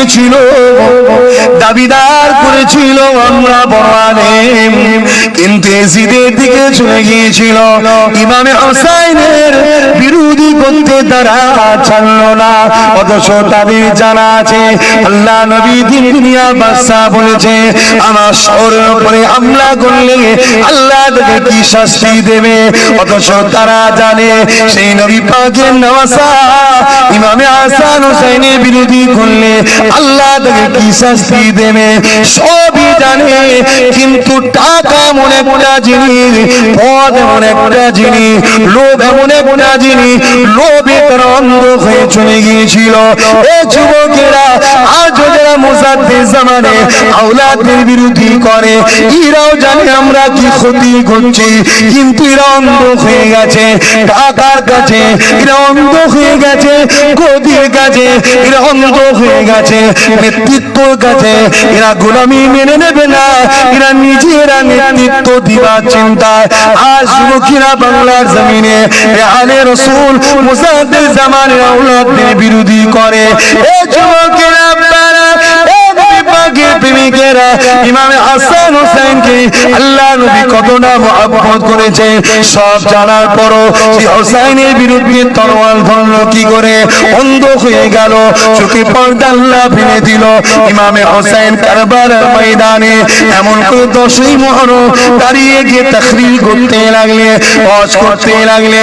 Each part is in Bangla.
গিয়েছিল, দাবিদার করেছিল আমরা বড় আলেম, কিন্তু এজিদের দিকে চলে গিয়েছিল। ইমামে হোসাইনের বিরোধী করতে তারা ছাড়ল না। অথচ তাদের জানা আছে আল্লাহ নবী দিন দুনিয়া বাদশাহ বলেছে আমার শহরের উপরে হামলা করলে আল্লাহ তাকে কি শাস্তি দেবে। অথচ তারা জানে সেই নবী পাকের নওয়াসা ইমামে হাসান হোসেনের বিরোধী করলে আল্লাহ তাকে কি শাস্তি দেবে, সবই জানে। কিন্তু টাকা এমন একটা জিনিস, পদ এমন একটা জিনিস, লোভ এমন একটা জিনিস, লোভে তারা অন্ধ হয়ে চলে গিয়েছিল। এই যুবকেরা আজ যারা মুসাদ্দিদ জামানে আওলাদের বিরোধী করে, এরাও জানে আমরা কি ক্ষতি করছি, কিন্তু এরা অন্ধ হয়ে গেছে টাকার কাছে, এরা অন্ধ হয়ে গেছে গদির কাছে, এরা অন্ধ হয়ে গেছে নেতৃত্বর কাছে। এরা গোলামি মেনে নেবে না, এরা নিজেরা নেতৃত্ব দিবার চিন্তায় আজ যুবকেরা বাংলার জমিনে আলে রসুল মুসাদ্দিদ জামানের আওলাদের বিরোধী করে। এই যুবকেরা প্রেমিকেরা ইমামে হাসান হোসেনকে আল্লাহ নবী কতটা মহব্বত করেছে সব জানার পরও সেই হোসেনের বিরুদ্ধে তরোয়াল ধরল কি করে, অন্ধ হয়ে গেল, চোখে পর্দা আল্লাহ ফেলে দিল। ইমামে হোসেন কারবালার ময়দানে এমন করে 10ই মুহররম দাঁড়িয়ে গিয়ে তাকরীর করতে লাগলে, ওয়াজ করতে লাগলে,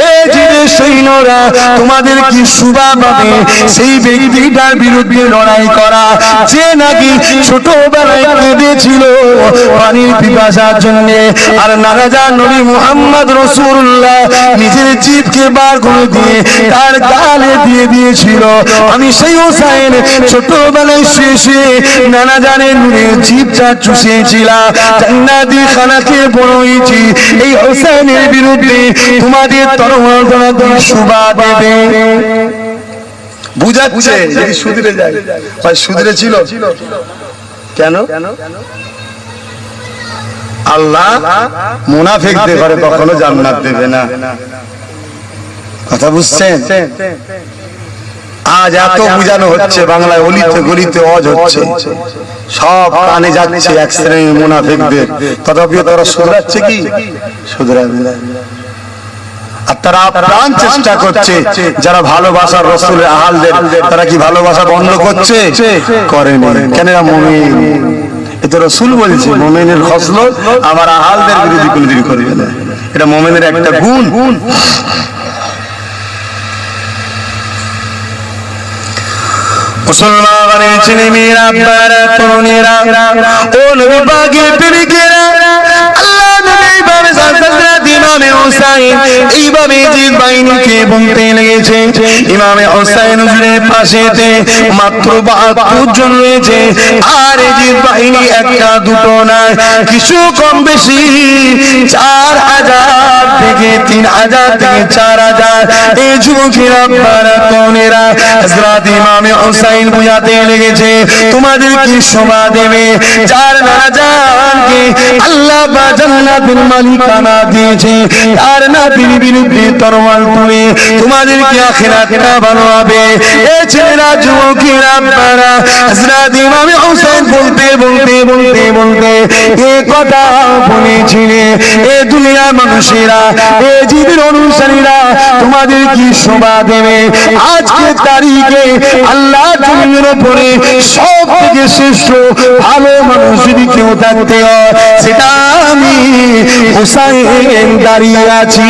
এই যে সৈন্যরা তোমাদের কি শুভা পাবে সেই ব্যক্তিটার বিরুদ্ধে লড়াই করা যে নাকি ছোটবেলায় কেঁদেছিল পানির পিপাসার জন্য, আর নারাজা নবী মুহাম্মদ রাসূলুল্লাহ নিজের জিভকে বার করে দিয়ে তার গালে দিয়ে দিয়েছিল। আমি সেই হোসেন ছোটবেলায় শেষে নানা জানের নুনের জিভটা চুষেছিলাম, জান্নাতি খানাকে বড় হয়েছি। এই হোসেনের বিরুদ্ধে তোমাদের তরোয়াল ধরা দিয়ে শুভা দেবে। বুঝাচ্ছে যদি সুধরে যায়, ভাই সুধরে ছিল কেন? আল্লাহ মুনাফিকদের ঘরে কখনো জান্নাত দেবে না। কথা বুঝছেন? আজ এত বুঝানো হচ্ছে বাংলায়, অলিতে গলিতে ওয়াজ হচ্ছে, সব কানে যাচ্ছে এক শ্রেণীর মুনাফিকদের, তথাপিও তারা শুধরাচ্ছে কি? শুধরাবে না। আর তারা প্রাণ চেষ্টা করছে যারা ভালোবাসার রাসূলের আহলদের, তারা কি ভালোবাসা বন্ধ করছে? করেনি। কেন? মুমিন। এটা রাসূল বলেছে মুমিনের খসলত আমার আহলদের বিরোধী কোনদিন করবে না, এটা মুমিনের একটা গুণ। মুসলমানের ছেলে মেয়েরা, আপনারা তরুণেরা, ও নবী পাকের প্রেমিকেরা, আল্লাহ নবী ইমামে হযরত ইমামে হোসেন এইভাবে জিদ বাহিনীকে বলতে লেগেছে। ইমামে হোসেন হুজুরের পাশেতে মাত্র 72 জন রয়েছে, আর এই জিদ বাহিনী একটা দুটো না, কিছু কম বেশি 4000 থেকে 3000 থেকে 4000। এই যুবকেরা, আপনারা তরুণেরা, হযরত ইমামে হোসেন বুঝাতে লেগেছে তোমাদের কি শোভা দেবে, যার নাজানকে আল্লাহ বা জান্নাতুল মালিকানা দিয়েছে, আর নবীর বিরুদ্ধে তরোয়াল তুলে তোমাদের কি আখিরাতটা ভালো হবে। এই ছেলেরা, যুবকেরা, আপনারা হযরত ইমামে হোসেন বলতে বলতে বলতে বলতে এই কথা বলেছিলেন। এই দুনিয়ার মানুষেরা, এই জীবের অনুসারীরা, তোমাদের কি শোভা দেবে। আজকে তারিখে আল্লাহ জমিনের উপরে সব থেকে শ্রেষ্ঠ ভালো মানুষ যদি কেউ থাকতে হয়, সেটা আমি হোসেন দাঁড়িয়ে আছি।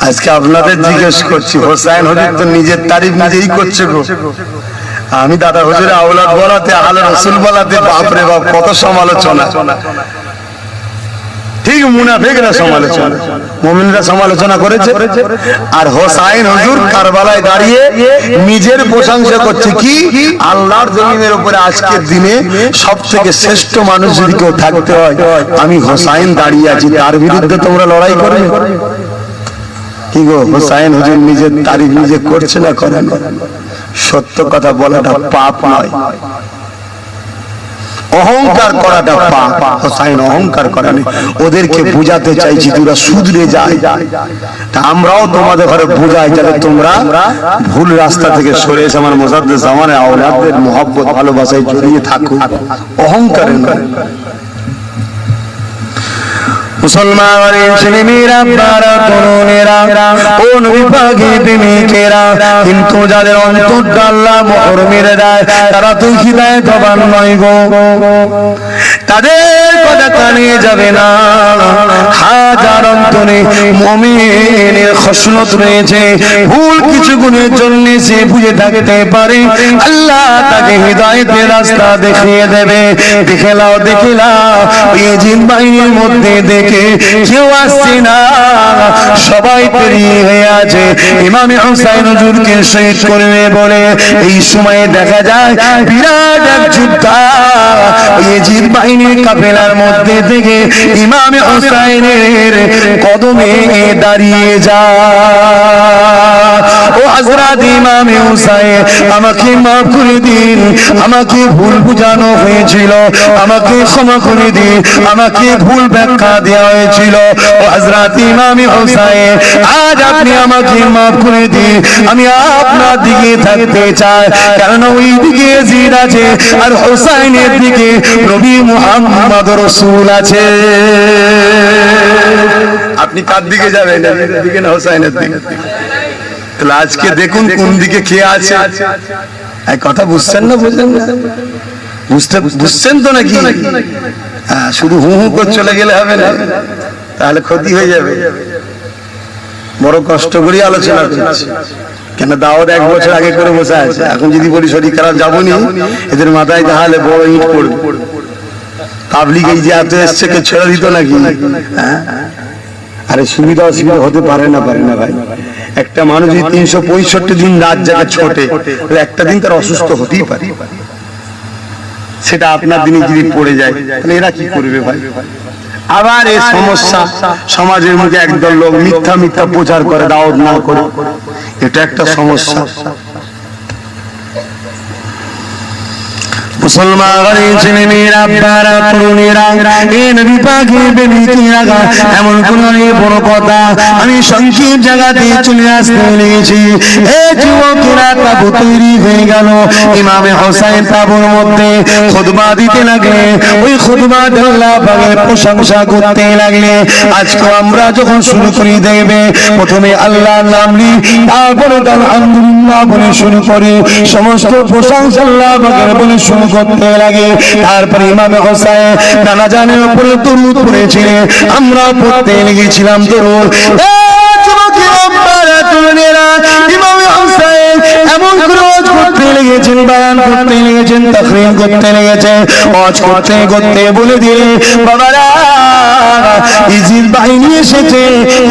আজকে আপনাদের জিজ্ঞেস করছি, হোসেন হুজুর তো নিজের তারিফ নিজেই করছে গো। আমি দাদা হুজুরের আওলাদ বলাতে, আলে রাসূল বলাতে বাপরে বাপ কত সমালোচনা। ঠিক মুনাফিকরা সমালোচনা, মুমিনরা সমালোচনা করেছে। আর হোসেন হুজুর কারবালায় দাঁড়িয়ে নিজের প্রশংসা করছে কি, আল্লাহর জমিনের উপরে আজকের দিনে সবথেকে শ্রেষ্ঠ মানুষ যদি কেউ থাকতে হয়, আমি হোসেন দাঁড়িয়ে আছি, তার বিরুদ্ধে তোমরা লড়াই করবে কি গো? হোসেন হুজুর নিজের তারিফ নিজে করছে না, করে না। সত্য কথা বলাটা পাপ নয়, অহংকার করাটা পাপ। হোসাইন অহংকার করা নেই, ওদেরকে বুঝাতে চাইছি তোরা শুধরে যায়। তা আমরাও তোমাদের ঘরে বুঝাই যাতে তোমরা ভুল রাস্তা থেকে সরে এসে আমার মোসাদ্দেদ জামানের আওলাদদের মহব্বত ভালোবাসায় জড়িয়ে থাকো, অহংকার নয়। মুসলমানের ছেলেমেয়েরা, আপনারা তরুণেরা, ও নবী পাকের প্রেমিকেরা, কিন্তু যাদের অন্তরটা আল্লাহ মোহর মেরে দেয় তারা তো হিদায়াতবান নয় গো। তাদের কথা কানে যাবে না। হাজার অন্তরে মুমিনের খসলত রয়েছে, ভুল কিছু গুণের জন্য সে বুঝে থাকতে পারে, আল্লাহ তাকে হিদায়াতের রাস্তা দেখিয়ে দেবে। দেখে লাও, দেখে লাও, ইয়াজিদ বাহিনীর মধ্যে দেখে কেউ আসছে না, সবাই পেরিয়ে হয়ে আছে ইমামে হুসাইন হুজুরকে শহীদ করবে বলে। এই সময়ে দেখা যায় বিরাট এক যোদ্ধা ইয়াজিদ বাহিনীর কাফেলার মধ্যে থেকে ইমামে হুসাইনের কদমে দাঁড়িয়ে যায়। ও হযরত ইমামে হুসাইন, আমাকে মাফ করে দিন, আমাকে ভুল বুঝানো হয়েছিল, আমাকে ক্ষমা করে দিন, আমাকে ভুল ব্যাখ্যা দেওয়া হয়েছিল। ও হযরত ইমামে হুসাইন, আজ আপনি আমাকে মাফ করে দিন, আমি আপনার দিকে থাকতে চাই, কারণ ওই দিকে ইয়াজিদ আছে আর হুসাইনের দিকে নবী মুহাম্মদ রাসূল আছে। আপনি কার দিকে যাবেন, ইয়াজিদের দিকে না হুসাইনের দিকে? তাহলে আজকে দেখুন কোন দিকে কে আছে। এই কথা বুঝছেন না? বুঝলেন না? বুঝছেন তো নাকি? হ্যাঁ, শুধু হু হু করে চলে গেলে হবে না, তাহলে ক্ষতি হয়ে যাবে। বড় কষ্ট করে আলোচনা করছি, কেন দাওয়াত 1 বছর আগে করে বসে আছে। এখন যদি বলি শরীর খারাপ যাবনি, এদের মাথায় তাহলে বড় ইট পড়বে। তাবলীগ এই যে এত এসছে, কে ছেড়ে দিত নাকি? হ্যাঁ, আরে সুবিধা অসুবিধা হতে পারে না ভাই। একটা মানুষ যদি 365 দিন রাত জাগে ছোটে, একটা দিন তার অসুস্থ হতেই পারে। সেটা আপনার দিনে যদি পড়ে যায়, তাহলে এরা কি করবে ভাই? আবার এই সমস্যা, সমাজের মুখে একদল লোক মিথ্যা মিথ্যা প্রচার করে, দাওয়াত না করে, এটা একটা সমস্যা। মুসলমানের ছেলেমেয়েরা, আপনারা তরুণেরা, এই নবী পাকের প্রেমিকেরা, এমন কোন বড় কথা আমি সংক্ষিপ্ত জায়গাতে চলে আসতে লেগেছি। এই যুবকেরা তাবু তৈরি হয়ে গেল, ইমামে হুসাইন তাবুর মধ্যে খুতবা দিতে লাগলে, ওই খুতবা আল্লাহ পাকের প্রশংসা করতে লাগলে। আজকে আমরা যখন শুরু করি দেখবে প্রথমে আল্লাহর নাম নিই, তারপরে আলহামদুলিল্লাহ বলে শুরু করি, সমস্ত প্রশংসা আল্লাহ পাকের বলে শুরু করতে লাগে। তারপরে ইমামে হুসাইন নানা জানের উপরে দরুদ পড়েছিলেন, আমরা পড়তে লেগেছিলাম দরুদ। ইমামে হুসাইন এমন ক্রোধ করতে লেগেছেন, বয়ান করতে লেগেছেন, তাকরীর করতে লেগেছেন, ওয়াজ করতে করতে বলে দিলেন, বাবারা ইয়াজিদ বাহিনী এসেছে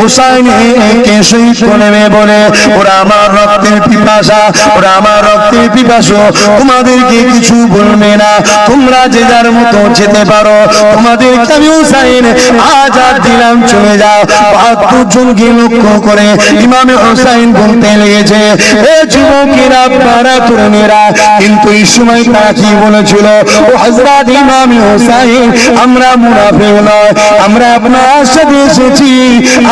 হুসাইনকে শহীদ করবে বলে। ওরা আমার রক্তের পিপাসা, ওরা আমার রক্তের পিপাসু, তোমাদেরকে কিছু বলবে না, তোমরা যে যার মতো যেতে পারো, তোমাদেরকে আমি হুসাইন আজাদ দিলাম, চলে যাও। ৭২ জনকে লক্ষ্য করে ইমামে হুসাইন বলতে লেগেছে, এ যুবকেরা, আপনারা তরুণেরা, কিন্তু এই সময় তারা কি বলেছিল? ও হযরত ইমামে হুসাইন, আমরা মুনাফিক নয়, আমরা আপনার সাথে এসেছি,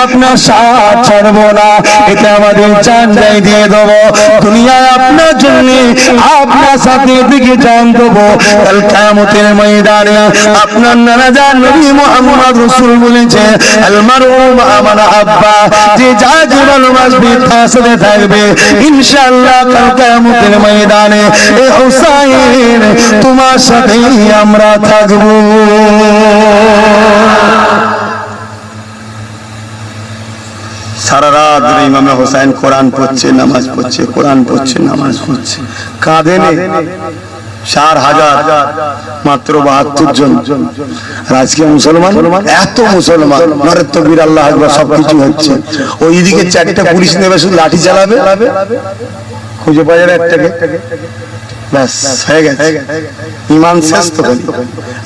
আপনার সাথ ছাড়বো না, এটা আমাদের জান যাই দিয়ে দেবো, দুনিয়ায় আপনার জন্য আপনার সাথে দিকে জান দেবো, কাল কিয়ামতের ময়দানে আপনার নানা জান নবী মুহাম্মদ রাসূল বলেছে, আল মারউ মা মান আহাব্বা, যে যাকে ভালোবাসবে তার সাথে থাকবে ইনশাআল্লাহ। কাল কিয়ামতের ময়দানে এ হুসাইন তোমার সাথেই আমরা থাকবো। সারা রাত ধরে ইমামে হুসাইন কোরআন পড়ছে, নামাজ পড়ছে, কোরআন পড়ছে, নামাজ পড়ছে, কাঁদে না। ৪,০০০ মাত্র ৭২ জন। আর আজকে মুসলমান, এত মুসলমান, নারে তাকবীর, আল্লাহু আকবার, সবকিছু হচ্ছে। ওইদিকে 4টা পুলিশ নেবে, শুধু লাঠি চালাবে, খুঁজে পাওয়া যাবে একটাকে, ব্যাস হয়ে গেছে, ঈমান শেষ। তো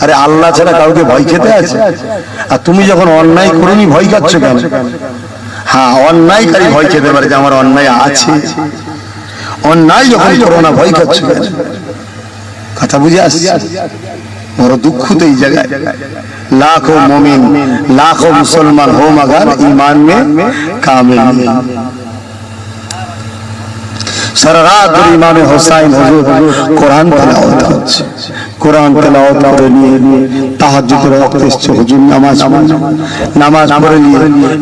আরে আল্লাহ ছাড়া কাউকে ভয় খেতে আছে? আর তুমি যখন অন্যায় করনি ভয় খাচ্ছ কেন? হ্যাঁ, অন্যায়কারী ভয় খেতে পারে যে আমার অন্যায় আছে, অন্যায় যখন করো না ভয় খাচ্ছ কেন? কথা বুঝে আসছে? বড় दुख तो এই জায়গায় लाखों मोमिन लाखों मुसलमान हो मगर ईमान में कामिल नहीं। सारा रात इमाम हुसैन हुजूर कुरान तिलावत হচ্ছে कुरान तिलावत করে নিয়ে তাহাজ্জুদের ওয়াক্ত এসেছে হুজুর নামাজ পড়ে নিয়ে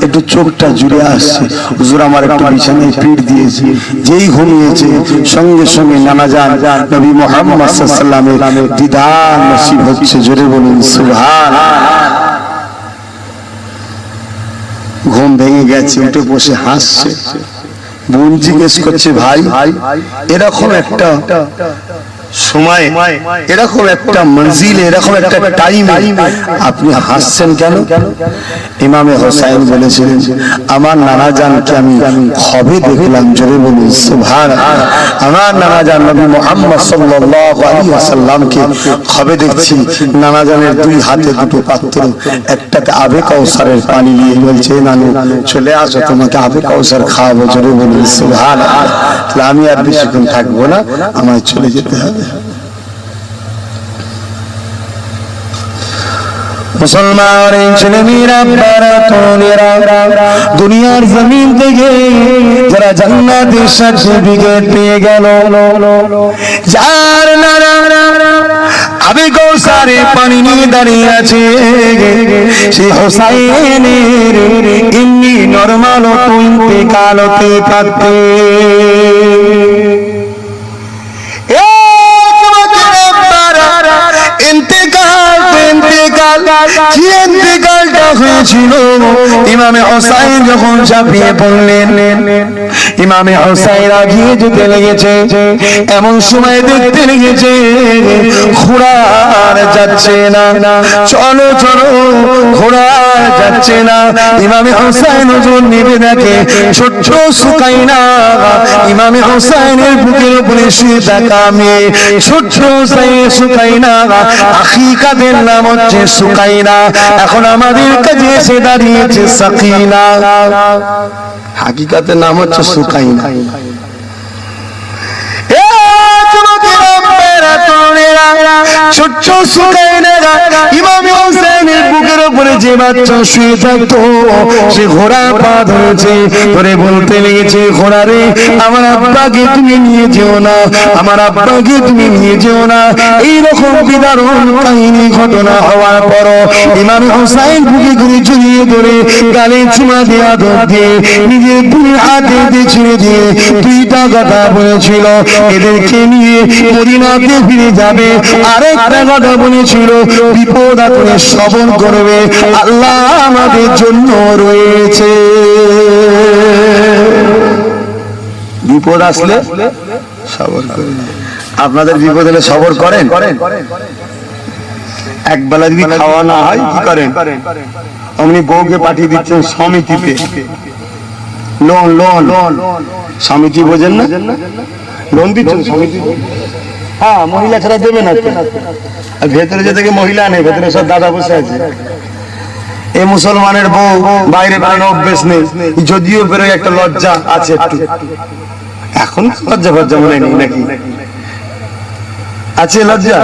একটু চোখটা জুড়ে আসছে হুজুর আমার একটু বিছানায় পিঠ দিয়েছে যেই ঘুমিয়েছে সঙ্গে সঙ্গে নানা জান নবী মুহাম্মদ সাল্লাল্লাহু আলাইহি ওয়াসাল্লামের দিদার নসিব হচ্ছে জোরে বলুন সুবহানাল্লাহ। ঘুম ভেঙে গেছে উঠে বসে হাসছে বোন জিজ্ঞেস করছে ভাই এরকম একটা সময় এরকম একটা মঞ্জিল এরকম একটা টাইমে আপনি হাসছেন কেন? ইমামে হোসেন বলেছিলেন আমার নানা জানকে আমি খবে দেখলাম জোরে বলুন সুবহানাল্লাহ। আমার নানা জান নবী মুহাম্মদ সাল্লাল্লাহু আলাইহি ওয়াসাল্লামকে খবে দেখছি নানা জানের দুই হাতে দুটো পাত্র একটাতে আবে কাউসারের পানি নিয়ে বলছে নানু চলে আসো তোমাকে আবে কাউসার খাওয়াবো জোরে বলুন সুবহানাল্লাহ। তাহলে আমি আর বেশিক্ষণ থাকবো না আমায় চলে যেতে হবে। मुसलमान ছেলেমেয়েরা বারাতনেরা দুনিয়ার জমিন থেকে যারা জান্নাতের সার্টিফিকেট পেয়ে গেল যার নানা আবে কাউসারে পানি নিয়ে দাঁড়িয়ে আছে সেই হোসাইনের এমনি নরমাল ইন্তেকাল হতে পারতে হয়েছিল ইমামে হোসেন যখন ঝাঁপিয়ে পড়লেন ইমামে হোসেন আগিয়ে যেতে লেগেছে এমন সময় দেখতে লেগেছে ঘোড়া যাচ্ছে না চলো চলো ঘোড়া যাচ্ছে না ইমামে হোসেন ওজন নেবে দেখে ছোট্ট সুকাইনা ইমামে হোসেনের বুকের উপরে শুয়ে থাকা মেয়ে ছোট্ট সুকাইনা আখিকাদের নাম হচ্ছে সুকাইনা এখন আমাদের কাছে এসে দাঁড়িয়েছে সাকিনা হাকিকাতের নাম হচ্ছে সুকাইনা। ছোট্ট সুকাইনা ইমাম হোসেনের বুকের উপরে যে বাচ্চা শুয়ে থাকতো সে ঘোড়া পা ধরেছে ধরে বলতে লেগেছে ঘোড়া রে আমার আব্বাকে তুমি নিয়ে যেও না আমার আব্বাকে তুমি নিয়ে যেও না। এইরকম বিদারণ কাহিনী ঘটনা হওয়ার পর ইমাম হোসেন বুকে করে জড়িয়ে ধরে গালে চুমা দেওয়া ধর দিয়ে নিজের দুই হাতে দিয়ে ছেড়ে দিয়ে দুইটা কথা বলেছিল এদেরকে নিয়ে মদিনাতে ফিরে যাবে। আরেকটা কথা বলেছিল বিপদ আপনি সবর করবে আল্লাহ আমাদের জন্য রয়েছে। বিপদ আসলে সবর করবে। আপনাদের বিপদ হলে সবর করেন? একবেলা যদি খাওয়া না হয় কি করেন? আপনি বউকে পাঠিয়ে দিচ্ছেন সমিতিতে লোন লোন সমিতি বোঝেন না লোন দিচ্ছেন সমিতি হ্যাঁ মহিলা ছাড়া দেবে না আর ভেতরে যে থেকে মহিলা নেই ভেতরে সব দাদা বসে আছে। এই মুসলমানের বউ বাইরে বেরোনো অভ্যেস নেই যদিও বেরোয় একটা লজ্জা আছে একটু এখন লজ্জা ফজ্জা মনে নেই নাকি আছে লজ্জা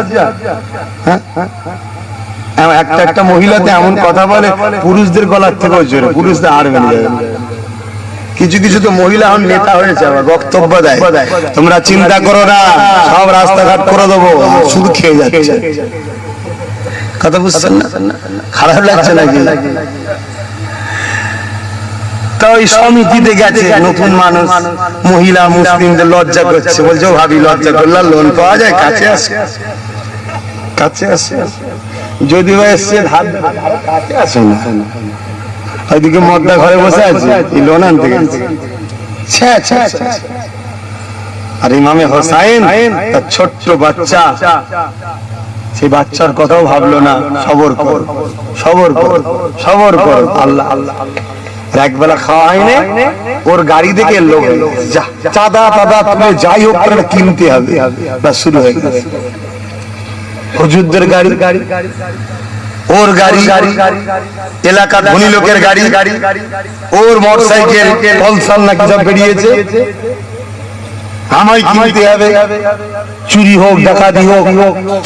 হ্যাঁ একটা একটা মহিলাতে এমন কথা বলে পুরুষদের গলার থেকেও জোরে পুরুষদের আর বেড়ে যাবে। কিছু কিছু তো মহিলা এখন নেতা হয়েছে আবার বক্তব্য দেয় তোমরা চিন্তা করো না সব রাস্তাঘাট করে দেবো শুধু খেয়ে যাচ্ছে কথা বুঝছেন না খারাপ লাগছে নাকি? তো ওই সমিতিতে গেছে নতুন মানুষ মহিলা মুসলিমদের লজ্জা করছে বলছে ভাবি লজ্জা করলাম লোন পাওয়া যায় কাছে আসে কাছে আসে যদিও এসছে কাছে আসে না ওইদিকে মদটা ঘরে বসে আছে লোন আনতে গেছে আর ইমামে হোসেন তার ছোট্ট বাচ্চা সেই বাচ্চার কথাও ভাবলো না সবর কর সবর কর সবর কর আল্লাহ আল্লাহ একবেলা খাওয়া হয়নি ওর গাড়ি দেখে লোক চাঁদা টাদা তুলে যাই হোক করে কিনতে হবে ব্যাস শুরু হয়ে গেছে হুজুরদের গাড়ি ওর গাড়ি এলাকা ধনী লোকের গাড়ি ওর মোটরসাইকেল পলসার নাকি সব বেরিয়েছে আমায় কিনতে হবে, চুরি হোক, ডাকাতি হোক,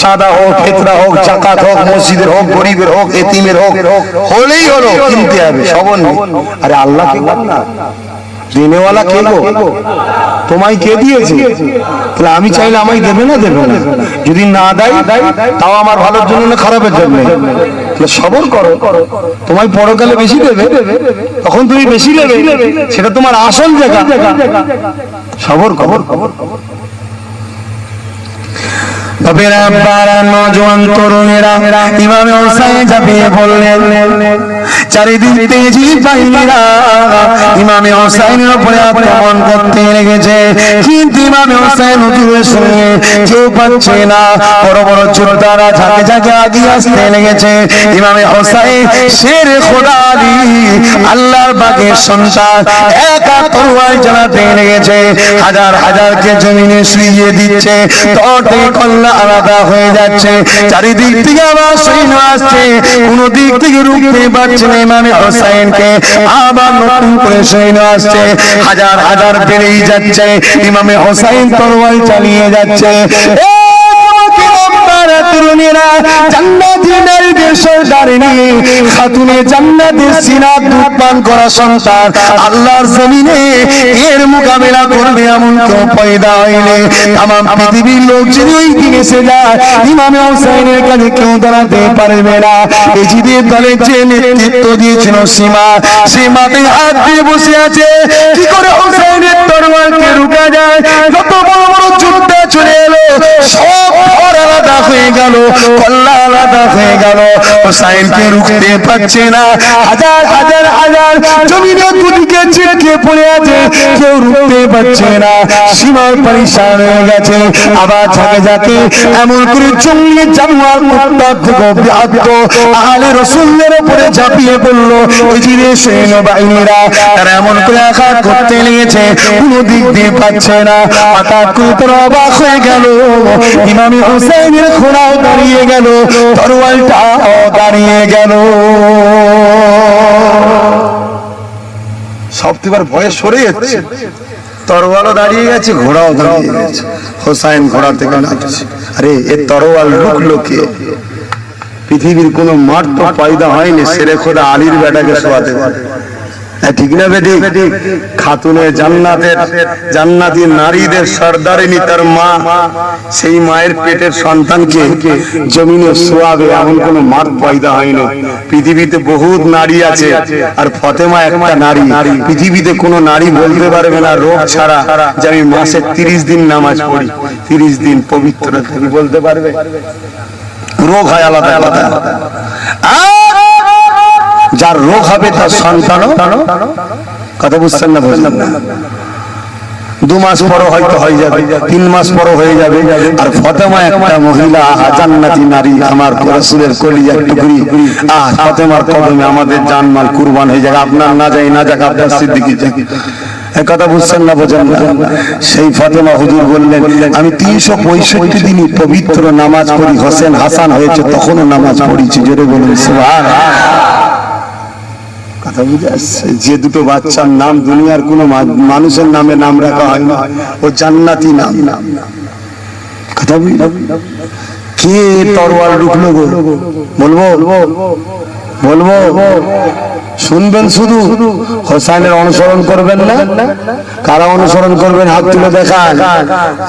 চাঁদা হোক, ফেতরা হোক, জাকাত হোক, মসজিদের হোক, গরিবের হোক, এতিমের হোক, হলেই হলো, কিনতে হবে। সবর নেই। আরে আল্লাহকে বল না, দেনেওয়ালা কে গো? তোমায় কে দিয়েছে? তাহলে আমি চাইলে আমায় দেবে না? দেবে না। যদি না দেয় তাও আমার ভালোর জন্য না খারাপের জন্য? সবর করো, তোমায় পরকালে বেশি দেবে, তখন তুমি বেশি দেবে, সেটা তোমার আসল জায়গা। সবর কবর কবর কবর। নজওয়ান তরুণেরা ইমামে হোসেন ঝাঁপিয়ে পড়লেন। চারিদিক তেজি বাহিনীরা ইমামে হোসেনের উপরে আক্রমণ করতে লেগেছে, কিন্তু ইমামে হোসেন হুজুরের সঙ্গে কেউ পাচ্ছে না। বড় বড় যোদ্ধারা ঝাঁকে ঝাঁকে আগিয়ে আসতে লেগেছে। ইমামে হোসেন শের খোদা আলী আল্লাহর বাগের সন্তান একা তরোয়াল চালাতে লেগেছে। হাজার হাজারকে জমিনে শুইয়ে দিচ্ছে, তর থেকে কল্লা আলাদা হয়ে যাচ্ছে। চারিদিক থেকে আবার সৈন্য আসছে, কোন দিক থেকে রুখতে পারছে না ইমামে হোসেনকে। আবার নতুন করে সৈন্য আসছে, হাজার হাজার বেড়েই যাচ্ছে। ইমামে হোসেন তরোয়াল চালিয়ে যাচ্ছে। তরুণীরা জান্নাতি নারীদের সরদারিনী খাতুনে জান্নাতের সিনাত দুধ পান করা সন্তান আল্লাহর জমিনে এর মোকাবেলা করবে এমন কেউ পয়দা হইলে তামাম পৃথিবীর লোক যদি ওই দিন এসে যায়, ইমামে হোসেনের কাছে কেউ দাঁড়াতে পারবে না। এজিদের দলের যে নেতৃত্ব দিয়েছিল সীমা, সে মাথায় হাত দিয়ে বসে আছে। কি করে হোসেনের তরবারকে রুকা যায়? যত বড় বড় যোদ্ধা চলে এলো, সব আলাদা হয়ে গেল, কল্লা আলাদা হয়ে গেল, হোসেনকে রুখতে পারছে না। হাজার হাজার হাজার জমিনে দুদিকে ছিটকে পড়ে আছে, কেউ রুখতে পারছে না। সীমার পরিশান হয়ে গেছে। আবার ঝাঁকে ঝাঁকে এমন করে জঙ্গলি জানোয়ার আহলে রাসূলের উপরে ঝাঁপিয়ে পড়লো। এজিদের সৈন্যবাহিনীরা তারা এমন করে আঘাত করতে লেগেছে, কোনো দিক দিয়ে পাচ্ছে না। হঠাৎ করে তারা অবাক হয়ে গেল, ইমামে হোসেনের ঘোড়াও দাঁড়িয়ে গেল, তরোয়ালটাও দাঁড়িয়ে গেল। সব তো এবার ভয়ে সরে যাচ্ছে, তরোয়ালও দাঁড়িয়ে গেছে, ঘোড়াও দাঁড়িয়ে গেছে। হোসেন ঘোড়া থেকে নামছে। আরে এ তরোয়াল রুখলো কে? পৃথিবীর কোন মাঠ তো পয়দা হয়নি শেরে খোদা আলীর বেটাকে শোয়াতে পারে, ঠিক না বেটি? খাতুনে জান্নাতের জান্নাতি নারীদের সরদারিনী তার মা, সেই মায়ের পেটের সন্তানকে জমিনে শোয়াবে এমন কোন মাঠ পয়দা হয়নি। পৃথিবীতে বহুত নারী আছে, আর ফাতেমা একটা নারী। পৃথিবীতে কোন নারী বলতে পারবে না রোগ ছাড়া যে আমি মাসে 30 দিন নামাজ পড়ি, 30 দিন পবিত্র থাকি, বলতে পারবে? রোগ হয় আলাদা আলাদা। যার রোগ হবে তার সন্তানও, কথা বুঝছেন না? বুঝলাম না। 2 মাস পরও হয়তো হয়ে যাবে, 3 মাস পরও হয়ে যাবে। আর ফাতেমা একটা মহিলা, জান্নাতি নারী, আমার রাসূলের কলিজার টুকরি। ফাতেমার কদমে আমাদের জানমাল কুরবান হয়ে যাবে। আপনার না যাই না যাক, আপনার সিদ্দিকী যাক। কথা বুঝছেন না? বোঝেন না? সেই ফাতেমা হুজুর বললেন, আমি 365 দিনই পবিত্র নামাজ পড়ি। হোসেন হাসান হয়েছে তখনও নামাজ পড়িছি। জোরে বলুন সুবহানাল্লাহ। কথা বুঝে আসছে? যে দুটো বাচ্চার নাম দুনিয়ার কোন মানুষের নামে নাম রাখা হয় না, ও জান্নাতি নাম। কথা বুঝলাম? কে তরোয়াল রুখলো গো? বলবো বলবো? শুনবেন শুধু, হোসেনের অনুসরণ করবেন না। কারা অনুসরণ করবেন? হাত তুলে দেখান।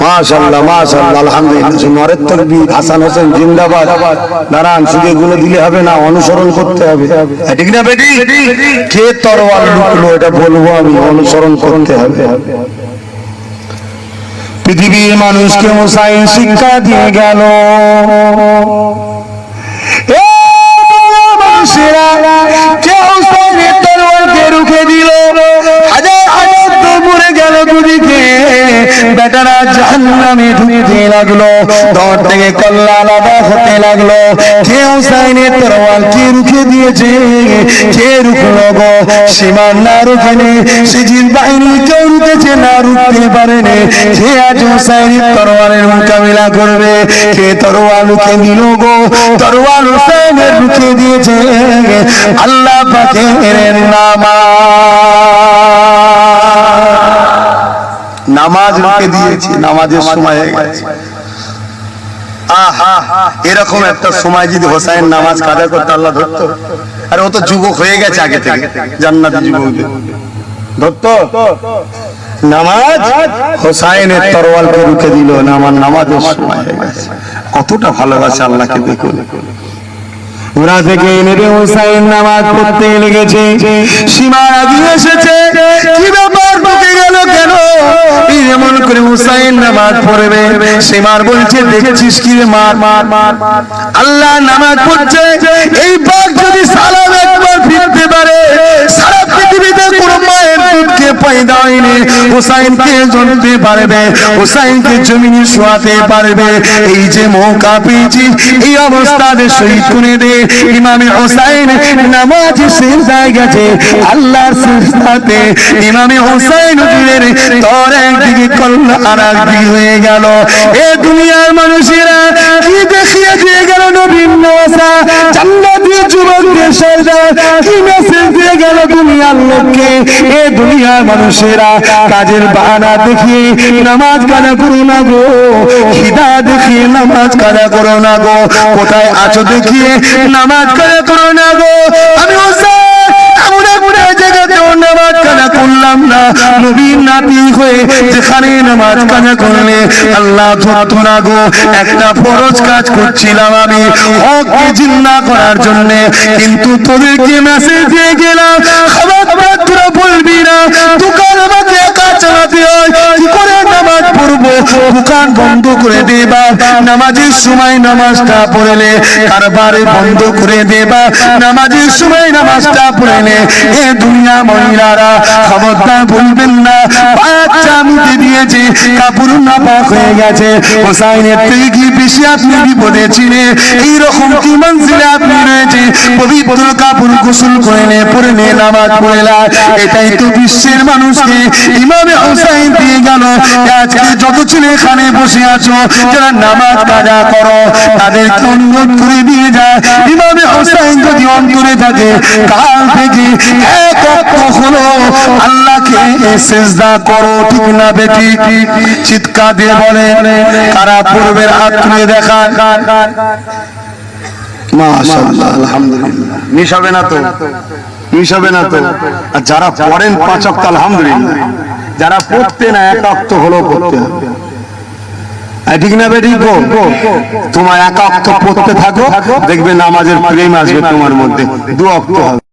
মাশাআল্লাহ মাশাআল্লাহ আলহামদুলিল্লাহ। নরের তাকবীর, হাসান হোসেন জিন্দাবাদ। দাঁড়ান, শুধু এগুলো দিলে হবে না, অনুসরণ করতে হবে, ঠিক না বেটি? কে তরোয়াল লুকলো এটা বলবো আমি, অনুসরণ করতে হবে। পৃথিবীর মানুষকে হোসেন শিক্ষা দিয়ে গেল। রুখে দিল, হাজার হাজার দৌড়ে গেল দুদিকে। বেটারা জাহান্নামে ঢুকতে লাগলো, দর থেকে কল্লা আলাদা হতে লাগলো। কে হোসেনের তরোয়াল কে রুখে দিয়েছে? কে রুখলো গো? সীমান না রুখেনি, সিজিল বাহিনী কেউ রুখেছে না, রুখতে পারেনি। কে আজ হোসেনের তরোয়ালের মোকাবিলা করবে? কে তরোয়াল রুখে দিল গো? তরোয়াল হোসেনের রুখে দিয়েছে আল্লাহ পাকের নাম। নামাজ রুখে দিয়েছি, নামাজের সময় হয়ে গেছে। এরকম একটা সময় যদি হোসাইন নামাজ কাজা করতে আল্লাহ ধরতো, আর ও তো যুবক হয়ে গেছে আগে থেকে, জান্নাতি যুবক ধরতো। নামাজ হোসাইনের তরোয়ালকে রুখে দিল না, আমার নামাজের সময় হয়ে গেছে। কতটা ভালোবাসে আল্লাহকে দেখুন। ওরা থেকে নেবে হোসাইন নামাজ পড়তে লেগেছে, সীমার আগে এসেছে, কি ব্যাপার ঢুকে গেল কেন? এমন করে হোসাইন নামাজ পড়বে, সীমার বলছে দেখেছিস কি রে মা, আল্লাহ নামাজ পড়ছে, এই বাঘ যদি সালাম একবার ফিরতে পারে, সারা পৃথিবীতে কোন মায়ের দুধকে পয়দা হয়নি, হোসাইনকে জনতে পারবে, হোসাইনকে জমিনে শোয়াতে পারবে। এই যে মৌকা পেয়েছি, এই অবস্থাতে শহীদ করে দে। ইমামে হোসাইন নামাজ সিজদায় গেছে, আল্লাহর সিজদাতে ইমামে হোসাইন হুজুরের তর একদিকে কল্লা আর একদিকে হয়ে গেল। এ দুনিয়ার মানুষেরা কি দেখিয়ে দিয়ে গেল নবীন নওয়াজা, জান্নাতি যুবকদের সরদার কি মেসেজ দিয়ে গেল দুনিয়ার লোককে। এ দুনিয়ার মানুষেরা কাজের বাহানা দেখিয়ে নামাজ কাজা করো না গো, খিদা দেখিয়ে নামাজ কাজা করো না গো, কোথায় আছো দেখিয়ে নামাজ কাজা করো না গো। আমি নামাজ কাজা করলাম না, নবীর নাতি হয়ে যেখানে নামাজ কাজা করলে আল্লাহ ধরতো না গো। একটা ফরজ কাজ করছিলাম আমি হককে জিন্দা করার জন্য, কিন্তু তোদেরকে মেসেজ দিয়ে গেলাম খবরদার তোরা বলবি না দোকান আমাকে একা চালাতে হয়, কি করে নামাজ পড়বো, দোকান বন্ধ করে দেবা, নামাজের সময় নামাজটা পড়লে কারবারে বন্ধ করে দেবা, নামাজের সময় নামাজটা পড়লে। এ দুনিয়া মহিলারা খবরদার বলবেন না বাচ্চা মুখে দিয়েছে কাপড় নাপাক হয়ে গেছে, হোসাইনের থেকে কি বেশি আপনি বিপদে ছিলেন? এইরকম কি মঞ্জিলে আপনি রয়েছে, পবিত্র কাপড় গোসল করে নে পরে নে নামাজ পড়ে না। এটাই তো বিশ্বের মানুষকে ইমামে হোসাইন দিয়ে গেল। আজকে যত ছেলে এখানে বসে আছো যারা নামাজ কাজা করো, তাদেরকে অনুরোধ করে দিয়ে যায় ইমামে হোসাইন যদি অন্তরে থাকে কাল থেকে এক ওয়াক্ত হলো আল্লাহকে সিজদা করো, ঠিক না বেটি? চিৎকার দিয়ে বলে কারা পূর্বের হাত তুলে দেখা। মাশাআল্লাহ, আলহামদুলিল্লাহ। মিস হবে না তো, মিস হবে না তো। আর যারা পড়েন 5 ওয়াক্ত আলহামদুলিল্লাহ, যারা পড়তে না 1 ওয়াক্ত হলো পড়তে হবে, ঠিক না বেটি? গো তোমার 1 ওয়াক্ত পড়তে থাকো, দেখবে নামাজের প্রেম আসবে তোমার মধ্যে, 2 ওয়াক্ত হবে।